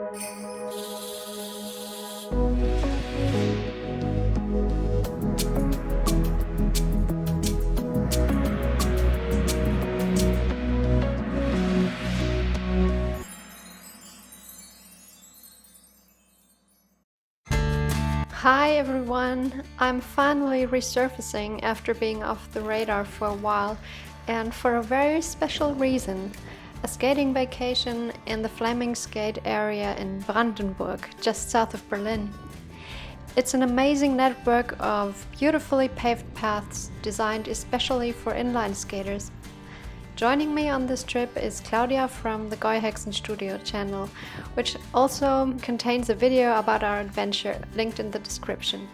Hi everyone! I'm finally resurfacing after being off the radar for a while, and for a very special reason: a skating vacation in the Flaeming Skate area in Brandenburg, just south of Berlin. It's an amazing network of beautifully paved paths designed especially for inline skaters. Joining me on this trip is Claudia from the Hexen Studio channel, which also contains a video about our adventure linked in the description.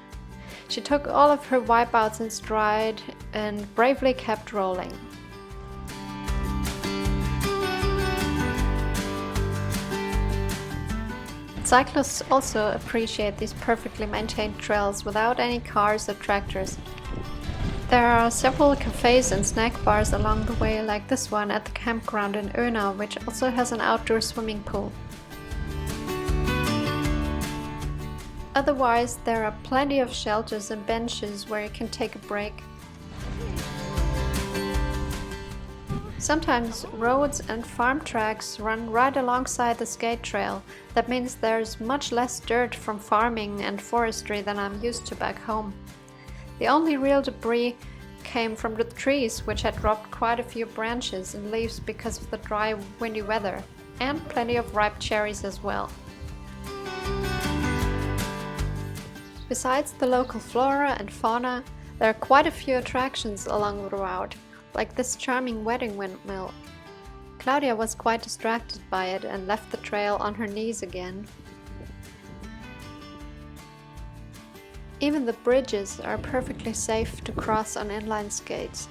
She took all of her wipeouts in stride and bravely kept rolling. Cyclists also appreciate these perfectly maintained trails without any cars or tractors. There are several cafes and snack bars along the way, like this one at the campground in Önau, which also has an outdoor swimming pool. Otherwise, there are plenty of shelters and benches where you can take a break. Sometimes roads and farm tracks run right alongside the skate trail. That means there's much less dirt from farming and forestry than I'm used to back home. The only real debris came from the trees, which had dropped quite a few branches and leaves because of the dry, windy weather, and plenty of ripe cherries as well. Besides the local flora and fauna, there are quite a few attractions along the route, like this charming wedding windmill. Claudia was quite distracted by it and left the trail on her knees again. Even the bridges are perfectly safe to cross on inline skates.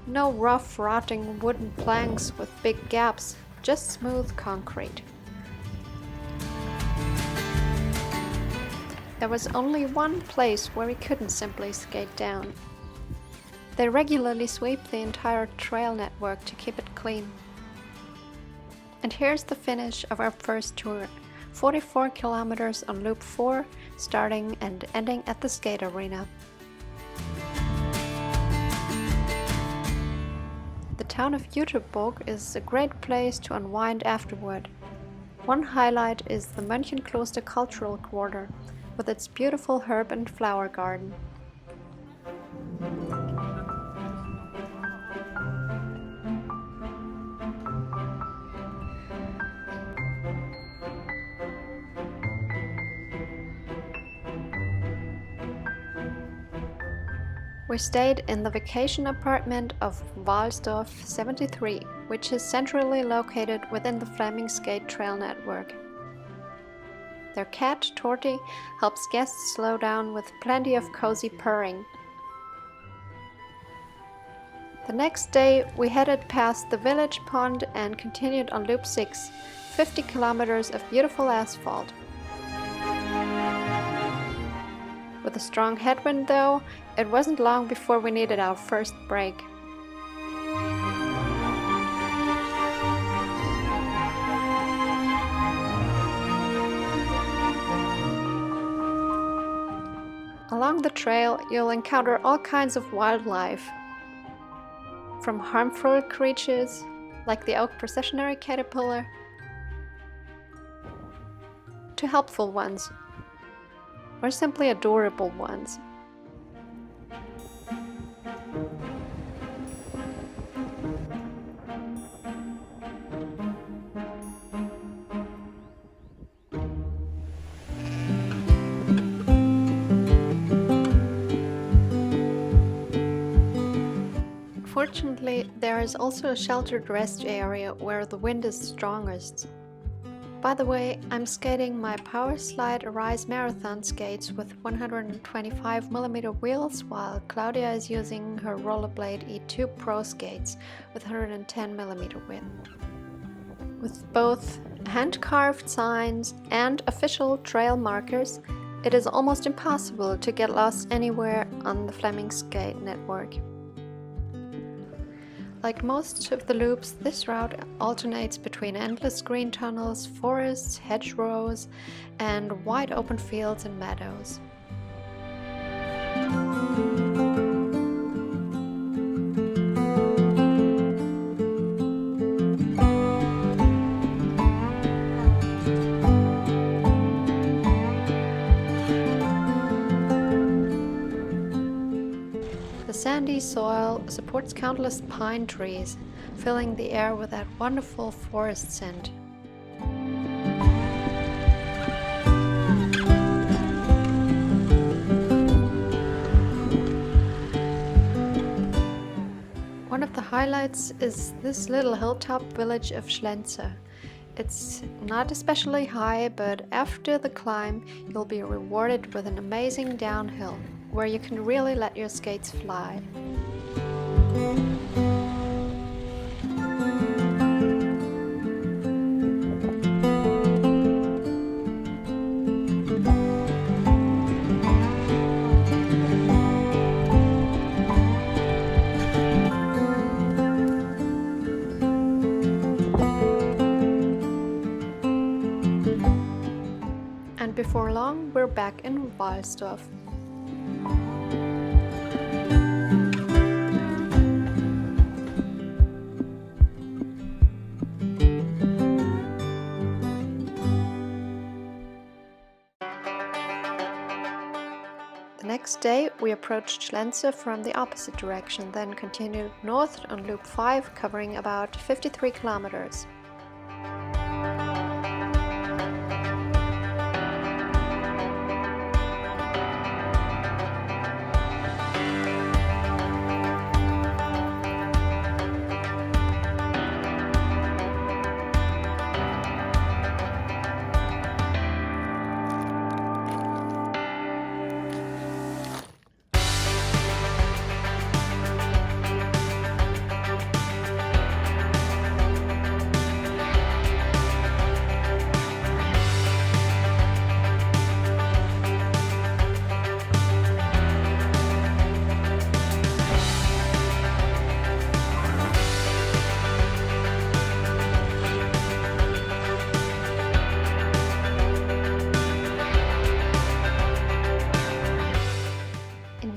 No rough, rotting wooden planks with big gaps, just smooth concrete. There was only one place where we couldn't simply skate down. They regularly sweep the entire trail network to keep it clean. And here's the finish of our first tour. 44 kilometers on Loop 4, starting and ending at the skate arena. The town of Jüterbog is a great place to unwind afterward. One highlight is the Mönchenkloster Cultural Quarter, with its beautiful herb and flower garden. We stayed in the vacation apartment of Walsdorf 73, which is centrally located within the Flaeming Skate trail network. Their cat, Torty, helps guests slow down with plenty of cozy purring. The next day, we headed past the village pond and continued on Loop 6, 50 kilometers of beautiful asphalt. With a strong headwind though, it wasn't long before we needed our first break. Along the trail, you'll encounter all kinds of wildlife, from harmful creatures like the oak processionary caterpillar to helpful ones, or simply adorable ones. Fortunately, there is also a sheltered rest area where the wind is strongest. By the way, I'm skating my Power Slide Arise Marathon skates with 125mm wheels, while Claudia is using her Rollerblade E2 Pro skates with 110mm width. With both hand-carved signs and official trail markers, it is almost impossible to get lost anywhere on the Flaeming Skate network. Like most of the loops, this route alternates between endless green tunnels, forests, hedgerows, and wide open fields and meadows. The sandy soil supports countless pine trees, filling the air with that wonderful forest scent. One of the highlights is this little hilltop village of Schlenze. It's not especially high, but after the climb, you'll be rewarded with an amazing downhill, where you can really let your skates fly. And before long, we're back in Walsdorf. The next day, we approached Schlenze from the opposite direction, then continued north on Loop 5, covering about 53 kilometers.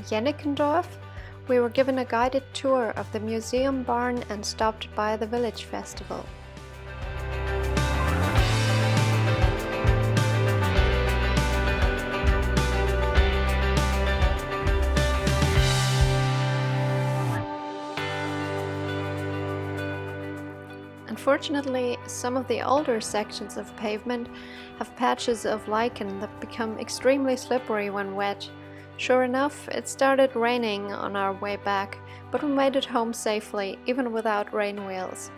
Jennekendorf, we were given a guided tour of the museum barn and stopped by the village festival. Unfortunately, some of the older sections of pavement have patches of lichen that become extremely slippery when wet. Sure enough, it started raining on our way back, but we made it home safely, even without rain wheels.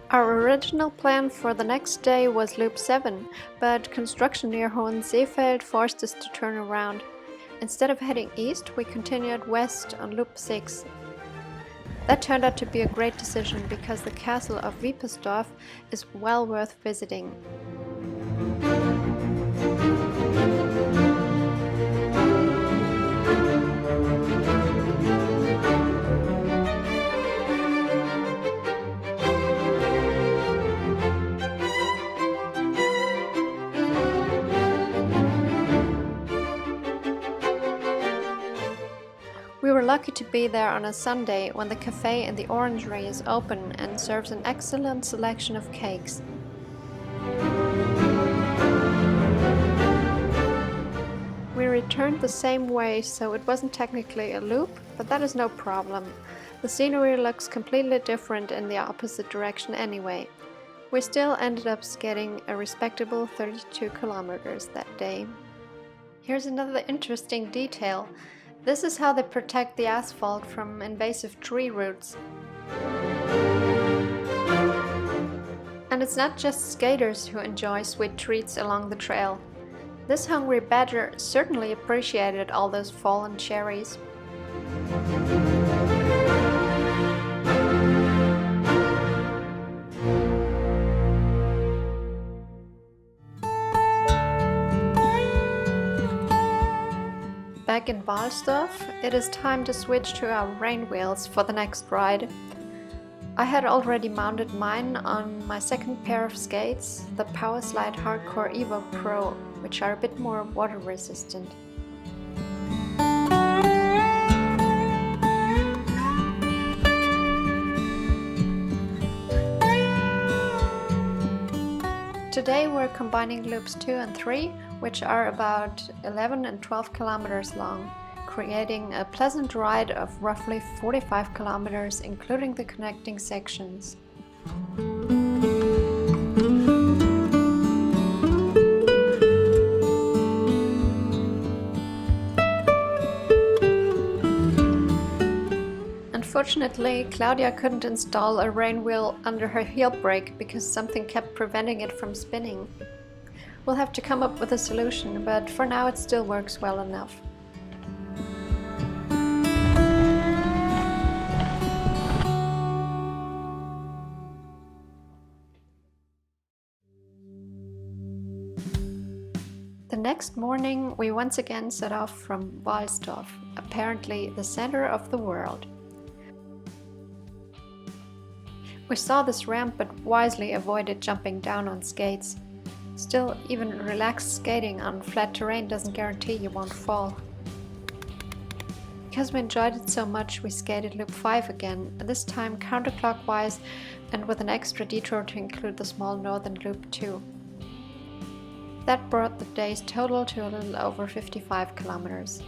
Our original plan for the next day was Loop 7, but construction near Hohenseefeld forced us to turn around. Instead of heading east, we continued west on Loop 6. That turned out to be a great decision because the castle of Wiepersdorf is well worth visiting. We were lucky to be there on a Sunday when the cafe in the Orangery is open and serves an excellent selection of cakes. We returned the same way, so it wasn't technically a loop, but that is no problem. The scenery looks completely different in the opposite direction anyway. We still ended up skating a respectable 32 kilometers that day. Here's another interesting detail. This is how they protect the asphalt from invasive tree roots. And it's not just skaters who enjoy sweet treats along the trail. This hungry badger certainly appreciated all those fallen cherries. Back in Walsdorf, it is time to switch to our rain wheels for the next ride. I had already mounted mine on my second pair of skates, the Powerslide Hardcore Evo Pro, which are a bit more water resistant. Today we're combining loops 2 and 3, which are about 11 and 12 kilometers long, creating a pleasant ride of roughly 45 kilometers, including the connecting sections. Unfortunately, Claudia couldn't install a rain wheel under her heel brake because something kept preventing it from spinning. We'll have to come up with a solution, but for now it still works well enough. The next morning we once again set off from Walsdorf, apparently the center of the world. We saw this ramp but wisely avoided jumping down on skates. Still, even relaxed skating on flat terrain doesn't guarantee you won't fall. Because we enjoyed it so much, we skated loop 5 again, this time counterclockwise and with an extra detour to include the small northern loop 2. That brought the day's total to a little over 55 kilometers.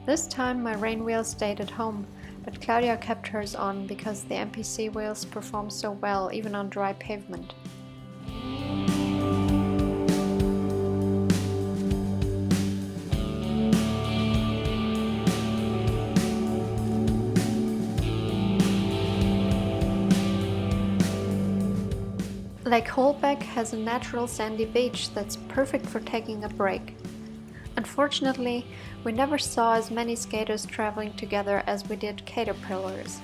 This time my rain wheels stayed at home, but Claudia kept hers on because the MPC wheels perform so well even on dry pavement. Lake Holbeck has a natural sandy beach that's perfect for taking a break. Unfortunately, we never saw as many skaters traveling together as we did caterpillars.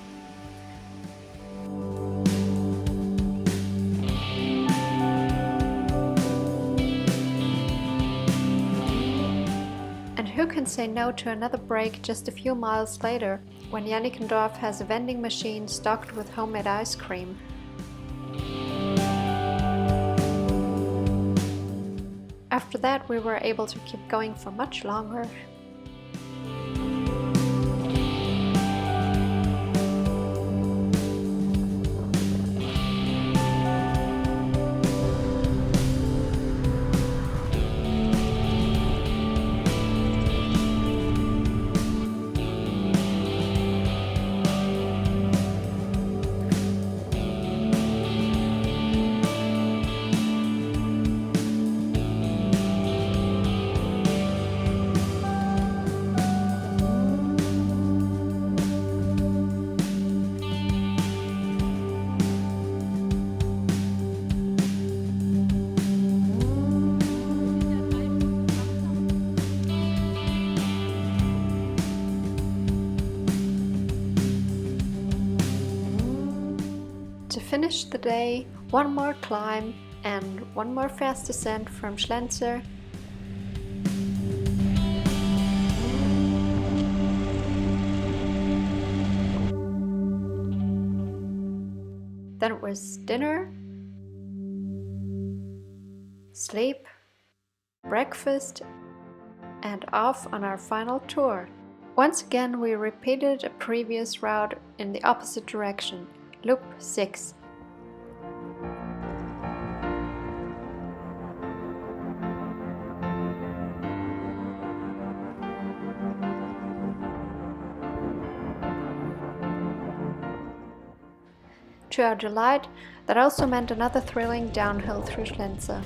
And who can say no to another break just a few miles later, when Janikendorf has a vending machine stocked with homemade ice cream? After that, we were able to keep going for much longer. To finish the day, one more climb and one more fast descent from Schlenzer. Then it was dinner, sleep, breakfast, and off on our final tour. Once again we repeated a previous route in the opposite direction. Loop 6. To our delight, that also meant another thrilling downhill through Schlenze.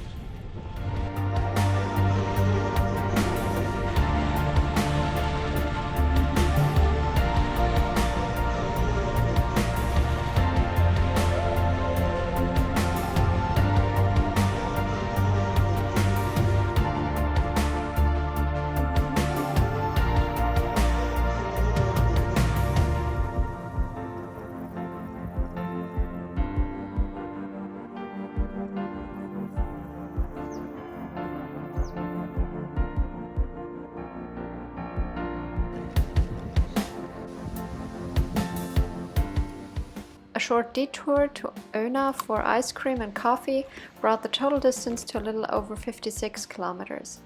A short detour to Öna for ice cream and coffee brought the total distance to a little over 56 kilometers.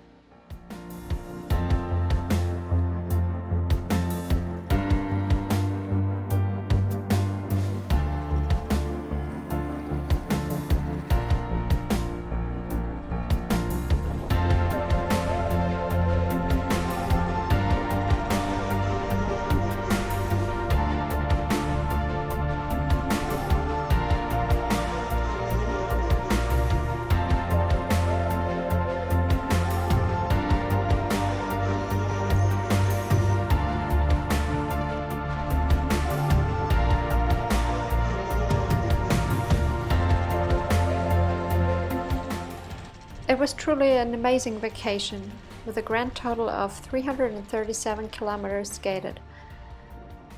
It was truly an amazing vacation, with a grand total of 337 kilometers skated.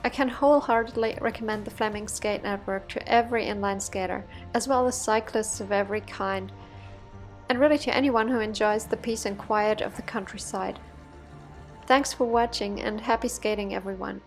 I can wholeheartedly recommend the Flaeming Skate network to every inline skater, as well as cyclists of every kind, and really to anyone who enjoys the peace and quiet of the countryside. Thanks for watching and happy skating, everyone!